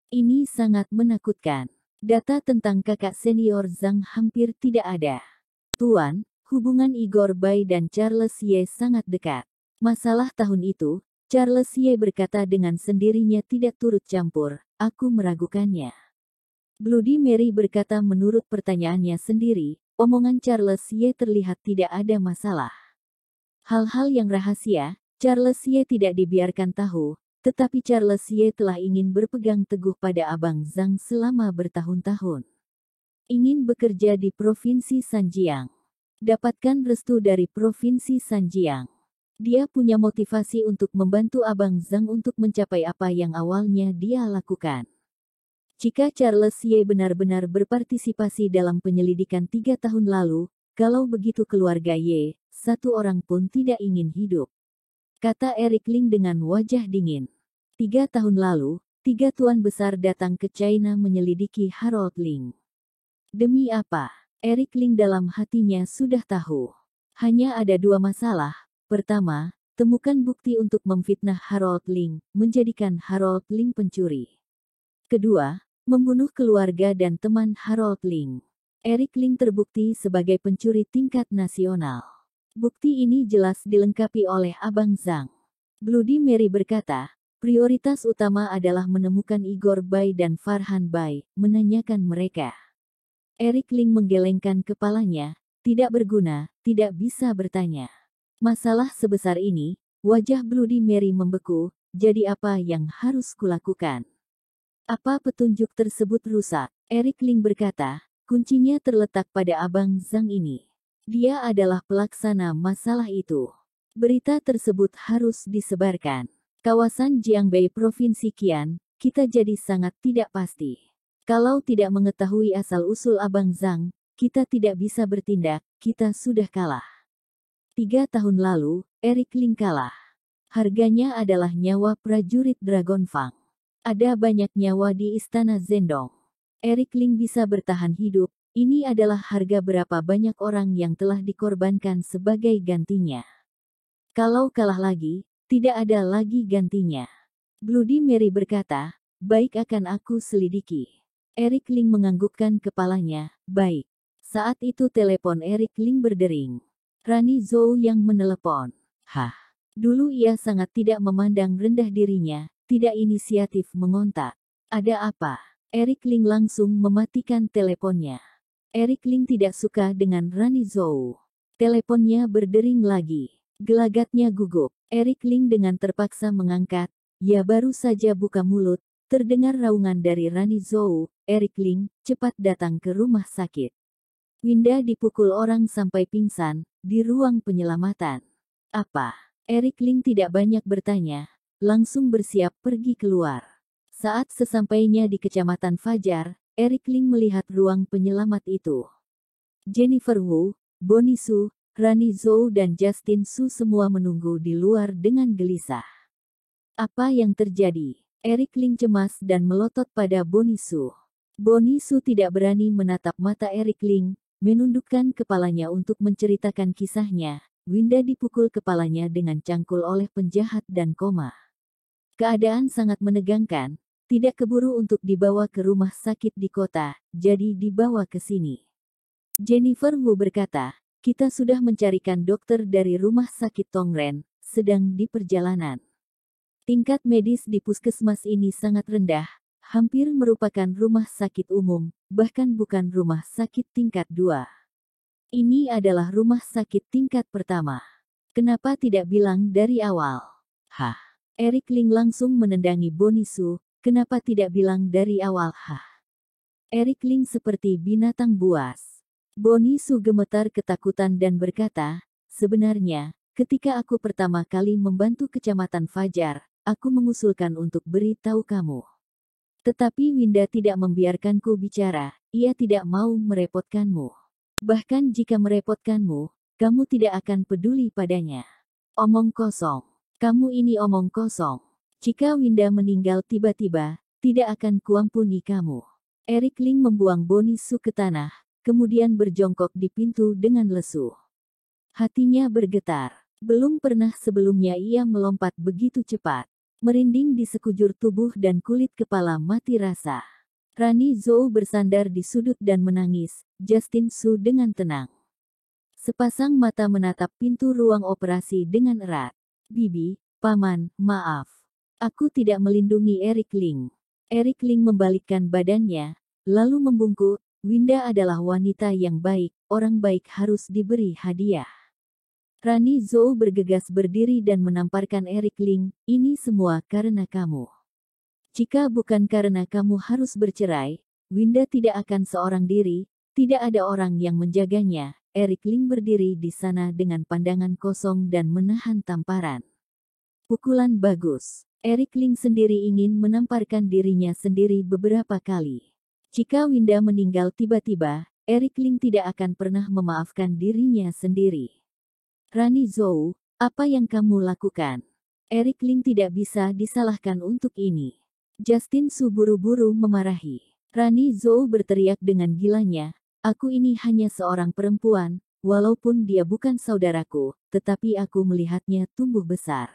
Ini sangat menakutkan. Data tentang kakak senior Zhang hampir tidak ada. Tuan, hubungan Igor Bai dan Charles Ye sangat dekat. Masalah tahun itu, Charles Ye berkata dengan sendirinya tidak turut campur, aku meragukannya. Bloody Mary berkata menurut pertanyaannya sendiri, omongan Charles Ye terlihat tidak ada masalah. Hal-hal yang rahasia, Charles Ye tidak dibiarkan tahu, tetapi Charles Ye telah ingin berpegang teguh pada Abang Zhang selama bertahun-tahun. Ingin bekerja di Provinsi Sanjiang. Dapatkan restu dari Provinsi Sanjiang. Dia punya motivasi untuk membantu Abang Zhang untuk mencapai apa yang awalnya dia lakukan. Jika Charles Ye benar-benar berpartisipasi dalam penyelidikan 3 tahun lalu, kalau begitu keluarga Ye, satu orang pun tidak ingin hidup. Kata Eric Ling dengan wajah dingin. 3 tahun lalu, 3 tuan besar datang ke China menyelidiki Harold Ling. Demi apa? Eric Ling dalam hatinya sudah tahu. Hanya ada 2 masalah. Pertama, temukan bukti untuk memfitnah Harold Ling, menjadikan Harold Ling pencuri. Kedua, membunuh keluarga dan teman Harold Ling. Eric Ling terbukti sebagai pencuri tingkat nasional. Bukti ini jelas dilengkapi oleh Abang Zhang. Bloody Mary berkata, prioritas utama adalah menemukan Igor Bai dan Farhan Bai, menanyakan mereka. Eric Ling menggelengkan kepalanya, tidak berguna, tidak bisa bertanya. Masalah sebesar ini, wajah Bloody Mary membeku, jadi apa yang harus kulakukan? Apa petunjuk tersebut rusak? Eric Ling berkata, kuncinya terletak pada Abang Zhang ini. Dia adalah pelaksana masalah itu. Berita tersebut harus disebarkan. Kawasan Jiangbei Provinsi Qian, kita jadi sangat tidak pasti. Kalau tidak mengetahui asal-usul Abang Zhang, kita tidak bisa bertindak, kita sudah kalah. 3 tahun lalu, Eric Ling kalah. Harganya adalah nyawa prajurit Dragon Fang. Ada banyak nyawa di istana Zhendong. Eric Ling bisa bertahan hidup, ini adalah harga berapa banyak orang yang telah dikorbankan sebagai gantinya. Kalau kalah lagi, tidak ada lagi gantinya. Bloody Mary berkata, baik akan aku selidiki. Eric Ling menganggukkan kepalanya, baik. Saat itu telepon Eric Ling berdering. Rani Zhou yang menelepon. Hah. Dulu ia sangat tidak memandang rendah dirinya, tidak inisiatif mengontak. Ada apa? Eric Ling langsung mematikan teleponnya. Eric Ling tidak suka dengan Rani Zhou. Teleponnya berdering lagi. Gelagatnya gugup. Eric Ling dengan terpaksa mengangkat. Ya baru saja buka mulut, terdengar raungan dari Rani Zhou. Eric Ling, cepat datang ke rumah sakit. Winda dipukul orang sampai pingsan, di ruang penyelamatan. Apa? Eric Ling tidak banyak bertanya, langsung bersiap pergi keluar. Saat sesampainya di Kecamatan Fajar, Eric Ling melihat ruang penyelamat itu. Jennifer Wu, Bonnie Su, Rani Zhou dan Justin Su semua menunggu di luar dengan gelisah. Apa yang terjadi? Eric Ling cemas dan melotot pada Bonnie Su. Bonnie Su tidak berani menatap mata Eric Ling, menundukkan kepalanya untuk menceritakan kisahnya. Winda dipukul kepalanya dengan cangkul oleh penjahat dan koma. Keadaan sangat menegangkan, tidak keburu untuk dibawa ke rumah sakit di kota, jadi dibawa ke sini. Jennifer Wu berkata, kita sudah mencarikan dokter dari rumah sakit Tongren, sedang di perjalanan. Tingkat medis di puskesmas ini sangat rendah, hampir merupakan rumah sakit umum, bahkan bukan rumah sakit tingkat 2. Ini adalah rumah sakit tingkat pertama. Kenapa tidak bilang dari awal? Hah? Eric Ling langsung menendangi Bonnie Su, kenapa tidak bilang dari awal? Hah? Eric Ling seperti binatang buas. Bonnie Su gemetar ketakutan dan berkata, sebenarnya, ketika aku pertama kali membantu Kecamatan Fajar, aku mengusulkan untuk beritahu kamu. Tetapi Winda tidak membiarkanku bicara, ia tidak mau merepotkanmu. Bahkan jika merepotkanmu, kamu tidak akan peduli padanya. Omong kosong. Kamu ini omong kosong. Jika Winda meninggal tiba-tiba, tidak akan kuampuni kamu. Eric Ling membuang Bonnie Su ke tanah, kemudian berjongkok di pintu dengan lesu. Hatinya bergetar. Belum pernah sebelumnya ia melompat begitu cepat. Merinding di sekujur tubuh dan kulit kepala mati rasa. Rani Zhou bersandar di sudut dan menangis, Justin Su dengan tenang. Sepasang mata menatap pintu ruang operasi dengan erat. Bibi, Paman, maaf. Aku tidak melindungi Eric Ling. Eric Ling membalikkan badannya, lalu membungkuk, Winda adalah wanita yang baik, orang baik harus diberi hadiah. Rani Zhou bergegas berdiri dan menamparkan Eric Ling, ini semua karena kamu. Jika bukan karena kamu harus bercerai, Winda tidak akan seorang diri, tidak ada orang yang menjaganya. Eric Ling berdiri di sana dengan pandangan kosong dan menahan tamparan. Pukulan bagus. Eric Ling sendiri ingin menamparkan dirinya sendiri beberapa kali. Jika Winda meninggal tiba-tiba, Eric Ling tidak akan pernah memaafkan dirinya sendiri. Rani Zhou, apa yang kamu lakukan? Eric Ling tidak bisa disalahkan untuk ini. Justin Su buru-buru memarahi. Rani Zhou berteriak dengan gilanya, aku ini hanya seorang perempuan, walaupun dia bukan saudaraku, tetapi aku melihatnya tumbuh besar.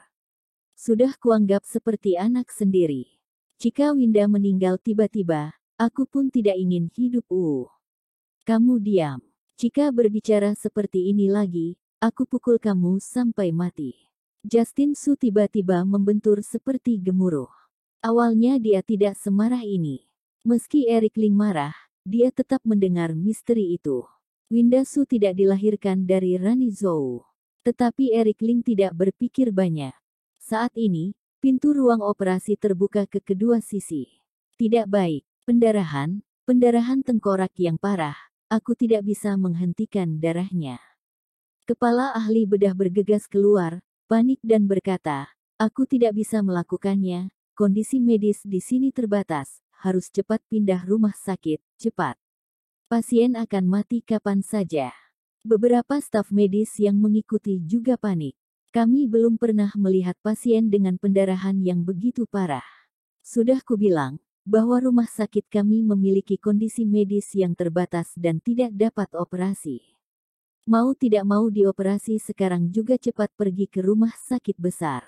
Sudah kuanggap seperti anak sendiri. Jika Winda meninggal tiba-tiba, aku pun tidak ingin hidup. Kamu diam. Jika berbicara seperti ini lagi, aku pukul kamu sampai mati. Justin Su tiba-tiba membentur seperti gemuruh. Awalnya dia tidak semarah ini. Meski Eric Ling marah, dia tetap mendengar misteri itu. Winda Su tidak dilahirkan dari Rani Zhou. Tetapi Eric Ling tidak berpikir banyak. Saat ini, pintu ruang operasi terbuka ke kedua sisi. Tidak baik, pendarahan tengkorak yang parah, aku tidak bisa menghentikan darahnya. Kepala ahli bedah bergegas keluar, panik dan berkata, aku tidak bisa melakukannya, kondisi medis di sini terbatas, harus cepat pindah rumah sakit, cepat. Pasien akan mati kapan saja. Beberapa staf medis yang mengikuti juga panik. Kami belum pernah melihat pasien dengan pendarahan yang begitu parah. Sudah kubilang, bahwa rumah sakit kami memiliki kondisi medis yang terbatas dan tidak dapat operasi. Mau tidak mau dioperasi sekarang juga cepat pergi ke rumah sakit besar.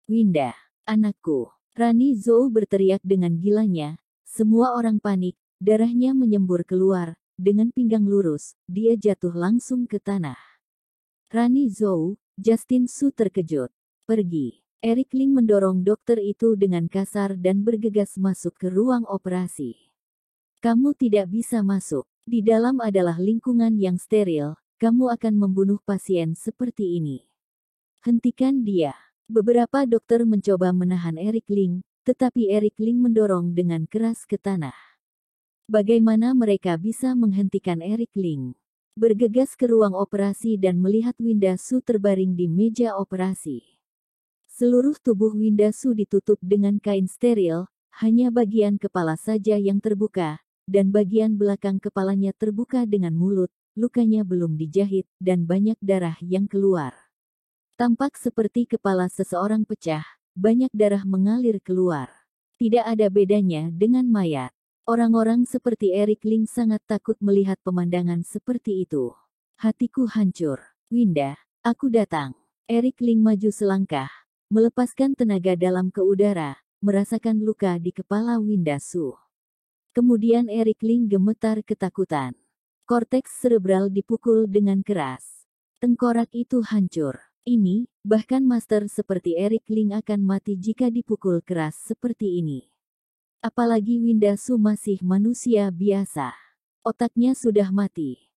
Winda, anakku. Rani Zhou berteriak dengan gilanya. Semua orang panik, darahnya menyembur keluar. Dengan pinggang lurus, dia jatuh langsung ke tanah. Rani Zhou, Justin Su terkejut. Pergi. Eric Ling mendorong dokter itu dengan kasar dan bergegas masuk ke ruang operasi. Kamu tidak bisa masuk. Di dalam adalah lingkungan yang steril. Kamu akan membunuh pasien seperti ini. Hentikan dia. Beberapa dokter mencoba menahan Eric Ling, tetapi Eric Ling mendorong dengan keras ke tanah. Bagaimana mereka bisa menghentikan Eric Ling? Bergegas ke ruang operasi dan melihat Winda Su terbaring di meja operasi. Seluruh tubuh Winda Su ditutup dengan kain steril, hanya bagian kepala saja yang terbuka, dan bagian belakang kepalanya terbuka dengan mulut, lukanya belum dijahit, dan banyak darah yang keluar. Tampak seperti kepala seseorang pecah, banyak darah mengalir keluar. Tidak ada bedanya dengan mayat. Orang-orang seperti Eric Ling sangat takut melihat pemandangan seperti itu. Hatiku hancur. Winda, aku datang. Eric Ling maju selangkah, melepaskan tenaga dalam ke udara, merasakan luka di kepala Winda Su. Kemudian Eric Ling gemetar ketakutan. Korteks cerebral dipukul dengan keras. Tengkorak itu hancur. Ini, bahkan master seperti Eric Ling akan mati jika dipukul keras seperti ini. Apalagi Winda Su masih manusia biasa. Otaknya sudah mati.